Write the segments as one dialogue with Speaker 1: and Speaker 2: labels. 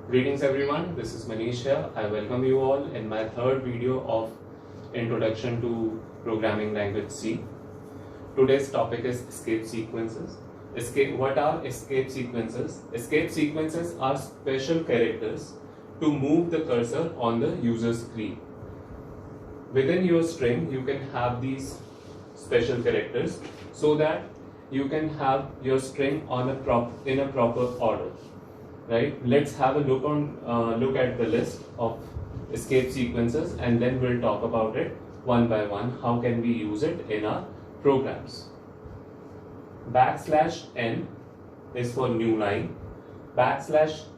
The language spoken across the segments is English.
Speaker 1: Greetings everyone, this is Manish here. I welcome you all in my third video of Introduction to Programming Language C. Today's topic is escape sequences. What are escape sequences? Escape sequences are special characters to move the cursor on the user screen. Within your string, you can have these special characters so that you can have your string on in a proper order. Right? Let's have a look at the list of escape sequences, and then we'll talk about it one by one. How can we use it in our programs? \n is for new line.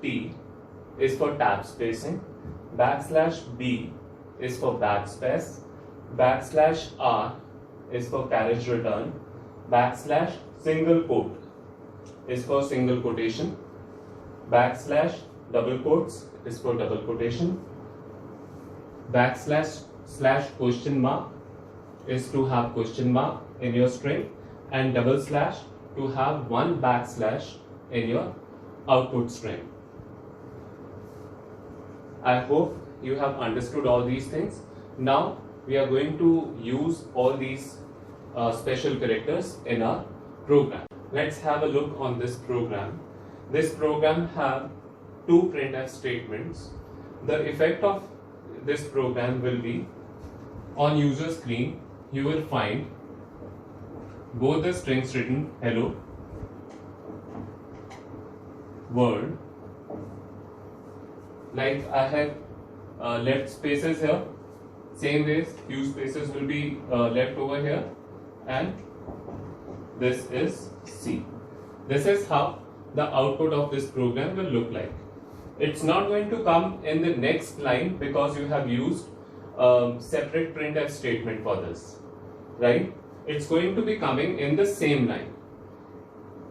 Speaker 1: \t is for tab spacing. \b is for backspace. \r is for carriage return. \single quote is for single quotation. \double quotes is for double quotation. \/ question mark is to have question mark in your string, and double slash to have one backslash in your output string. I hope you have understood all these things. Now we are going to use all these special characters in our program. Let's have a look on this program. This program have two printf statements. The effect of this program will be on user screen you will find both the strings written hello, world. Like I have left spaces here, same ways few spaces will be left over here, and this is C. This is how the output of this program will look like. It's not going to come in the next line because you have used separate printf statement for this, right? It's going to be coming in the same line.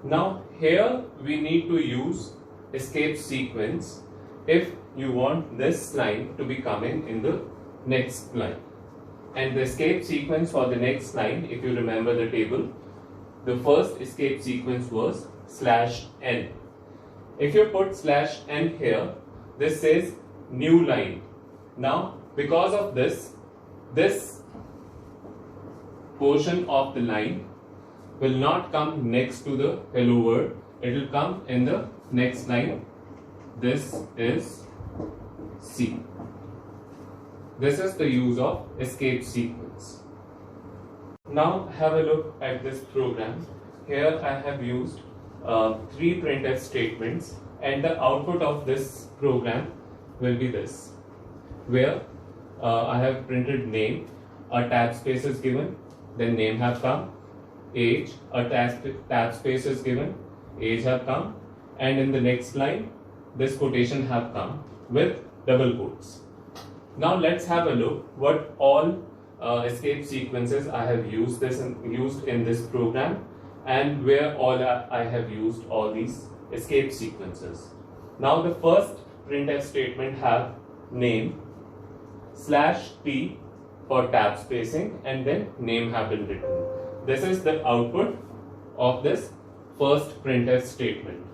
Speaker 1: Now here we need to use escape sequence if you want this line to be coming in the next line. And the escape sequence for the next line, if you remember the table, the first escape sequence was /n. If you put /n here, this says new line. Now because of this portion of the line will not come next to the hello word, it will come in the next line. This is C. This is the use of escape sequence. Now have a look at this program. Here I have used 3 printf statements, and the output of this program will be this, where I have printed name, a tab space is given, then name have come, age, a tab space is given, age have come, and in the next line this quotation have come with double quotes. Now let's have a look what all escape sequences I have used in this program, and where all I have used all these escape sequences. Now the first printf statement have name /t for tab spacing, and then name have been written. This is the output of this first printf statement.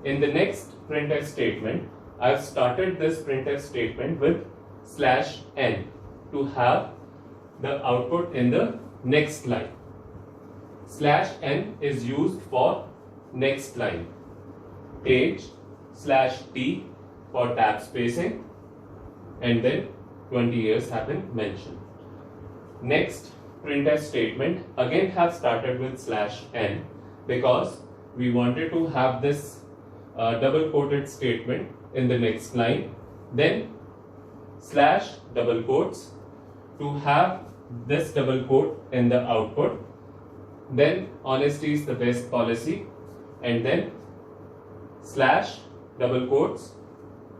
Speaker 1: In the next printf statement, I have started this printf statement with /n to have the output in the next line. /n is used for next line. Age /t for tab spacing, and then 20 years have been mentioned. Next printf statement again have started with /n because we wanted to have this double quoted statement in the next line, then /double quotes to have this double quote in the output, then honesty is the best policy, and then /double quotes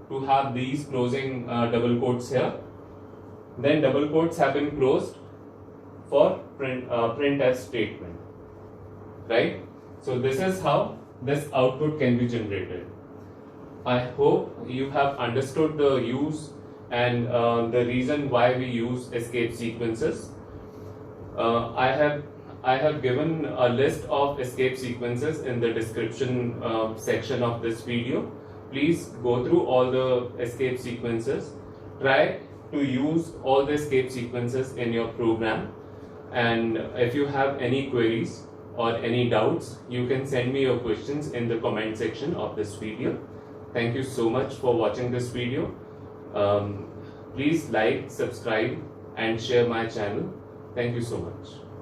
Speaker 1: to have these closing double quotes here, then double quotes have been closed for printf statement, right? So this is how this output can be generated. I hope you have understood the use and the reason why we use escape sequences. I have given a list of escape sequences in the description section of this video. please go through all the escape sequences. Try to use all the escape sequences in your program, and if you have any queries or any doubts, you can send me your questions in the comment section of this video. Thank you so much for watching this video. Please like, subscribe and share my channel. Thank you so much.